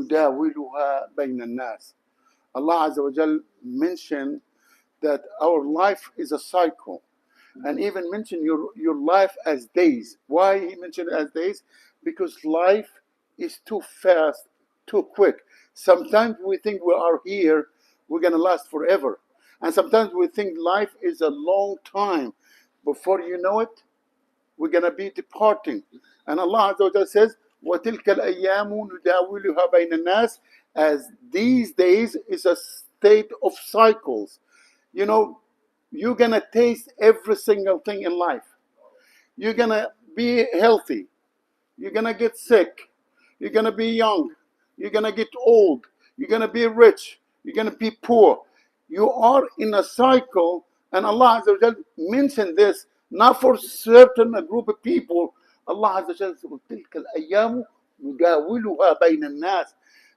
نداولها بين الناس. Allah Azza wa Jal mentioned that our life is a cycle, and even mention your life as days. Why he mentioned it as days? Because life is too fast, too quick. Sometimes we think we are here, we're gonna last forever, and sometimes we think life is a long time. Before you know it, we're gonna be departing. And Allah Azza wa Jalla says, وَتِلْكَ الْأَيَّامُ نُدَاوِلُهَا بَيْنَ النَّاسِ, as these days is a state of cycles. You know, you're gonna taste every single thing in life. You're gonna be healthy. You're gonna get sick. You're gonna be young. You're gonna get old. You're gonna be rich. You're gonna be poor. You are in a cycle, and Allah Azza wa Jalla mentioned this not for certain group of people. Allah Azza wa Jalla says, "تِلْكَ الْأَيَّامُ نُدَاوِلُهَا بَيْنَ النَّاسِ."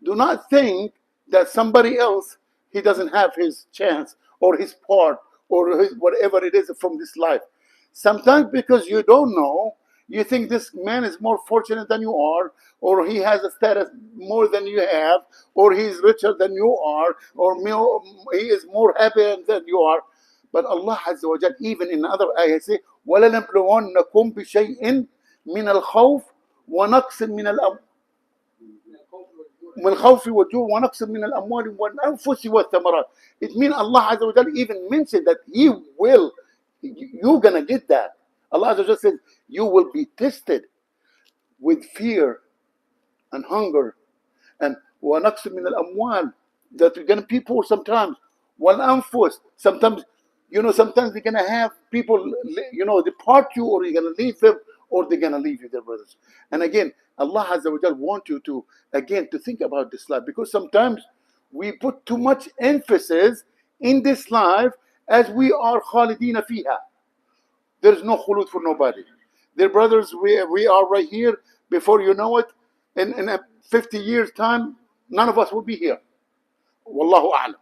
Do not think that somebody else, he doesn't have his chance or his part or his whatever it is from this life. Sometimes because you don't know, you think this man is more fortunate than you are, or he has a status more than you have, or he's richer than you are, or he is more happy than you are. But Allah Azza wa Jal, even in other ayahs, say, وَلَنَبْلُوَنَّكُمْ بِشَيْءٍ مِنَ الْخَوْفِ وَنَقْصٍ من الخوف والجوع ونقص من الأموال والأنفس والثمرات. It means Allah Azza wa Jalla even mentioned that He will, you're gonna get that. Allah Azza wa Jalla says, you will be tested with fear and hunger, and ونقص من الأموال, that you're gonna be poor sometimes. والأنفس, sometimes, sometimes you're gonna have people, depart you, or you're gonna leave them, or they're gonna leave you, their brothers. And again, Allah Azza wa Jalla wants you to, again, to think about this life, because sometimes we put too much emphasis in this life as we are khalidina fiha. There's no khulud for nobody. Dear brothers, we are right here. Before you know it, in a 50 years time, none of us will be here. Wallahu a'lam.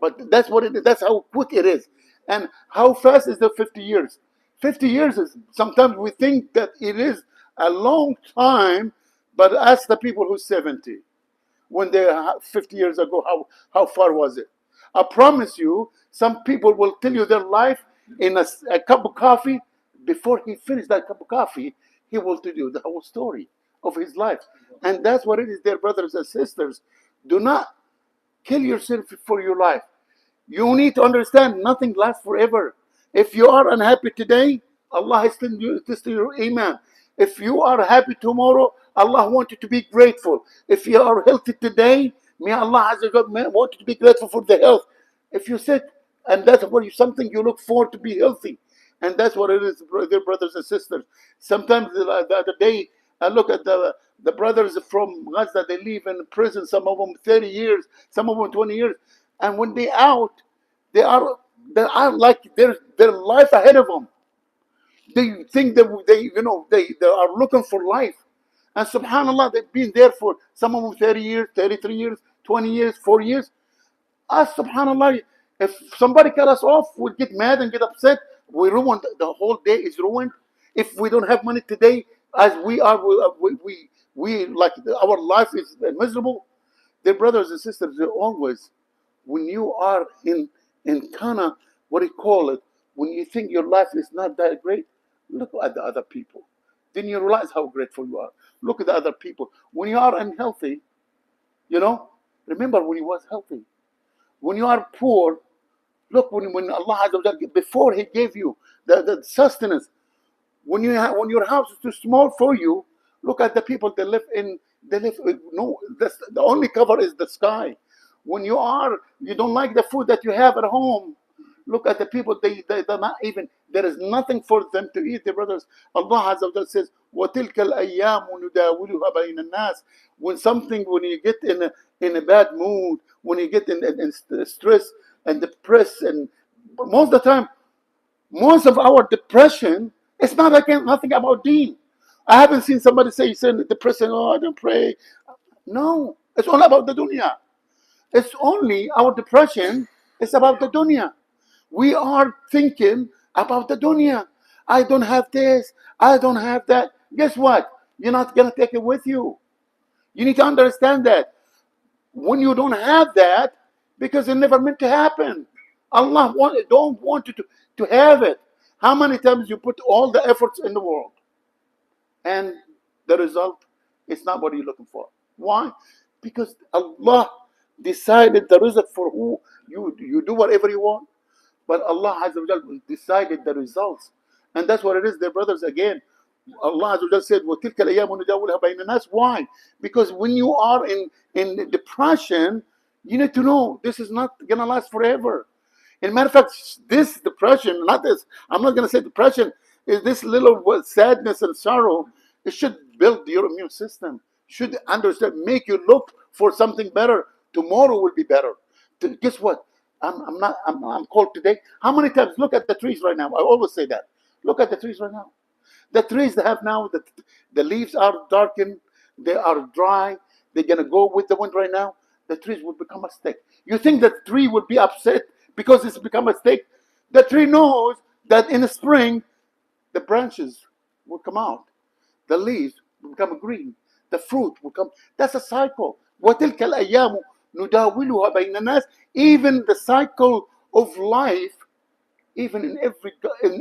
But that's what it is. That's how quick it is. And how fast is the 50 years? 50 years is, sometimes we think that it is a long time, but ask the people who's 70. When they 50 years ago, how far was it? I promise you, some people will tell you their life in a cup of coffee. Before he finished that cup of coffee, he will tell you the whole story of his life. And that's what it is, dear brothers and sisters. Do not kill yourself for your life. You need to understand nothing lasts forever. If you are unhappy today, Allah has tested your iman. If you are happy tomorrow, Allah wants you to be grateful. If you are healthy today, may Allah Azza wa Jalla want you to be grateful for the health. If you're sick, and that's what something you look forward to be healthy. And that's what it is, dear brothers and sisters. Sometimes the other day, I look at the brothers from Gaza, they live in prison, some of them 30 years, some of them 20 years. And when they out, they are like their life ahead of them. They think that they are looking for life. And subhanAllah, they've been there for some of them 30 years, 33 years, 20 years, 4 years. Us, subhanAllah, if somebody cut us off, we'll get mad and get upset. We ruined, the whole day is ruined. If we don't have money today, as we are, we like our life is miserable. Their brothers and sisters, they always, when you are in kind of, what do you call it, when you think your life is not that great, look at the other people. Then you realize how grateful you are. Look at the other people. When you are unhealthy, remember when you was healthy. When you are poor, look, when Allah Azza wa Jalla, before He gave you the sustenance, when your house is too small for you, look at the people they live no, the only cover is the sky. When you don't like the food that you have at home, look at the people, they're not even, there is nothing for them to eat, their brothers. Allah Azza wa Jalla says, وَتِلْكَ الْأَيَّامُ نُدَاوِلُهَا بَيْنَ النَّاسِ. When you get in a bad mood, when you get in stress and depressed, and most of the time, most of our depression, it's not again nothing about deen. I haven't seen somebody say depression, oh, I don't pray. No, it's all about the dunya. It's only our depression, it's about the dunya. We are thinking about the dunya. I don't have this, I don't have that. Guess what? You're not going to take it with you. You need to understand that. when you don't have that, because it never meant to happen. Allah don't want you to have it. How many times you put all the efforts in the world and the result is not what you're looking for? Why? Because Allah decided the result for who you do whatever you want, but Allah Azza wa Jal decided the results. And that's what it is, dear brothers. Again, Allah Azza wa Jal said, وَتِلْكَ الْأَيَّامُ نُدَاوِلُهَا بَيْنَ النَّاسِ. Why? Because when you are in depression, you need to know this is not going to last forever. As a matter of fact, this depression, not this, I'm not going to say depression, is this little sadness and sorrow. It should build your immune system, should understand, make you look for something better. Tomorrow will be better. Guess what? I'm cold today. How many times look at the trees right now? I always say that. Look at the trees right now. The trees they have now, the leaves are darkened, they are dry, they're gonna go with the wind right now. The trees will become a stick. You think the tree will be upset because it's become a stick? The tree knows that in the spring the branches will come out, the leaves will become green, the fruit will come. That's a cycle. وَتِلْكَ الْأَيَّامُ نُدَاوِلُهَا بَيْنَ النَّاسِ. Even the cycle of life, even in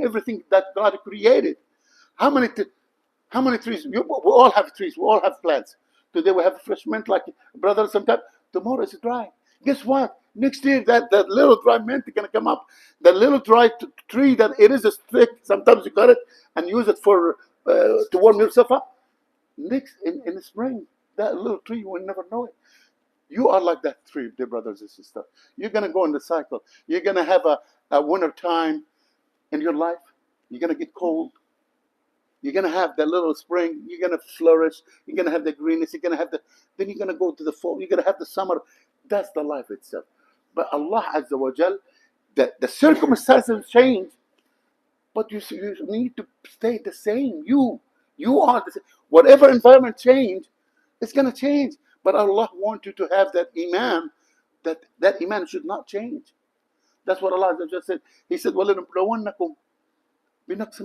everything that God created. How many trees? We all have trees. We all have plants. Today we have fresh mint, like brother. Sometimes tomorrow it's dry. Guess what? Next year that little dry mint is gonna come up. The little dry tree that it is a stick. Sometimes you cut it and use it for to warm yourself up. Next in the spring, that little tree you will never know it. You are like that tree, dear brothers and sisters. You're gonna go in the cycle. You're gonna have a winter time in your life. You're gonna get cold. You're gonna have that little spring. You're gonna flourish. You're gonna have the greenness. You're gonna have then you're gonna go to the fall. You're gonna have the summer. That's the life itself. But Allah Azza wa Jal, the circumstances change, but you need to stay the same. You are the same. Whatever environment change, it's gonna change. But Allah wants you to have that iman. That iman should not change. That's what Allah Azza wa Jal said. He said, وَلَنُبْلَوَنَّكُمْ بنقص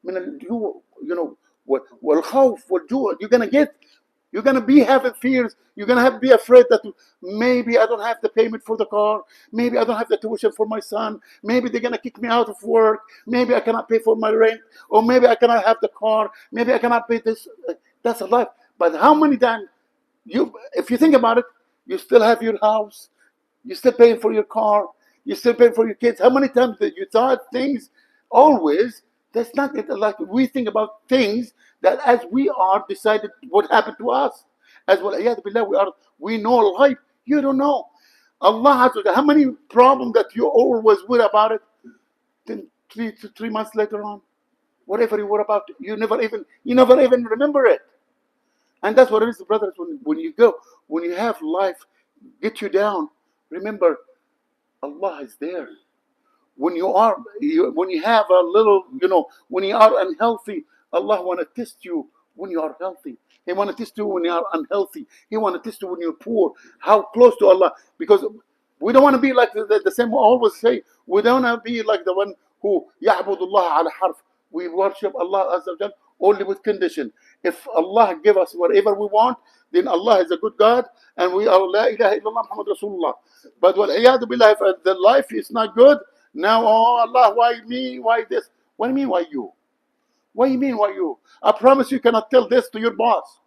من الجوع, والخوف والجوع. You're gonna be having fears. You're gonna be afraid that maybe I don't have the payment for the car. Maybe I don't have the tuition for my son. Maybe they're gonna kick me out of work. Maybe I cannot pay for my rent, or maybe I cannot have the car. Maybe I cannot pay this. That's a life. But how many times if you think about it, you still have your house. You're still paying for your car. You're still paying for your kids. How many times did you thought things always? That's not it. Like we think about things that as we are decided what happened to us. As well, we know life. You don't know. Allah has how many problems that you always worry about it. Then 3 months later on, whatever you worry about, you never even remember it. And that's what it is, brothers. When you have life get you down, remember Allah is there. When you have a little, when you are unhealthy, Allah want to test you when you are healthy. He want to test you when you are unhealthy. He want to test you when you're poor. How close to Allah? Because we don't want to be like the same. I always say we don't want to be like the one who يعبد الله على حرف. We worship Allah Azza wa Jal only with condition. If Allah give us whatever we want, then Allah is a good God, and we are La ilaha illallah Muhammad Rasulullah. But wal-iyadu billah, if the life is not good, now, oh Allah, why me? Why this? What do you mean, why you? What do you mean, why you? I promise you cannot tell this to your boss.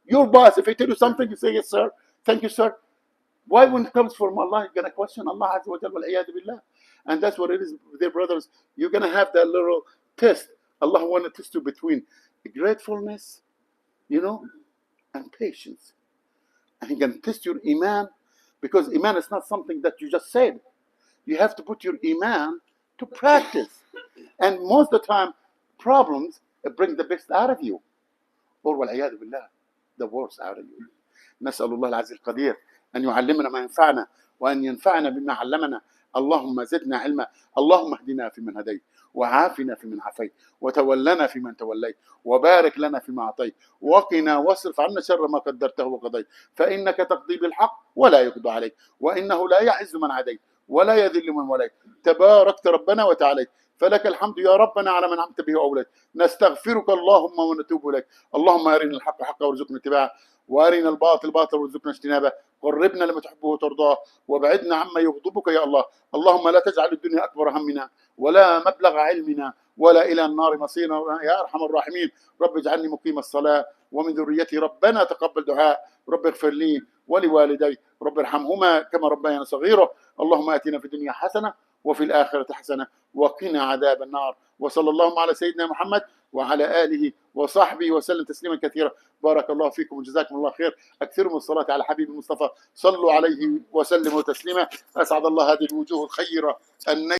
Your boss, if he tell you something, you say, yes, sir. Thank you, sir. Why, when it comes from Allah, you're going to question Allah Azza wa Jalla, wal-iyadu billah. And that's what it is, dear brothers. You're going to have that little test. Allah want to test you between gratefulness, and patience. And He can test your iman, because iman is not something that you just said. You have to put your iman to practice. And most of the time, problems bring the best out of you. Or والعياذ بالله, the worst out of you. نسأل الله العزيز القدير أن يعلمنا ما ينفعنا وأن ينفعنا بما علمنا. اللهم زدنا علما. اللهم اهدنا فيمن هديت وعافنا فيمن عافيت وتولنا فيمن توليت وبارك لنا فيما أعطيت وقنا واصرف عنا شر ما قدرته وقضيت فإنك تقضي بالحق ولا يقضى عليك وإنه لا يعز من عاديت ولا يذل من وليت تباركت ربنا وتعاليت فلك الحمد يا ربنا على من أنعمت به وأوليت. نستغفرك اللهم ونتوب إليك. اللهم أرنا الحق حقا وارزقنا اتباعه وارنا الباطل باطل وارزقنا اجتنابه، قربنا لما تحبه وترضاه، وابعدنا عما يغضبك يا الله. اللهم لا تجعل الدنيا اكبر همنا ولا مبلغ علمنا ولا الى النار مصيرنا يا ارحم الراحمين. رب اجعلني مقيم الصلاه ومن ذريتي، ربنا تقبل دعاء. رب اغفر لي ولوالدي، رب ارحمهما كما ربيانا صغيرا. اللهم اتنا في الدنيا حسنه وفي الآخرة حسنة وقنا عذاب النار. وصلى اللهم على سيدنا محمد وعلى آله وصحبه وسلم تسليما كثيرا. بارك الله فيكم وجزاكم الله خير. أكثروا من الصلاة على حبيب المصطفى، صلوا عليه وسلموا تسليما. أسعد الله هذه الوجوه الخيرة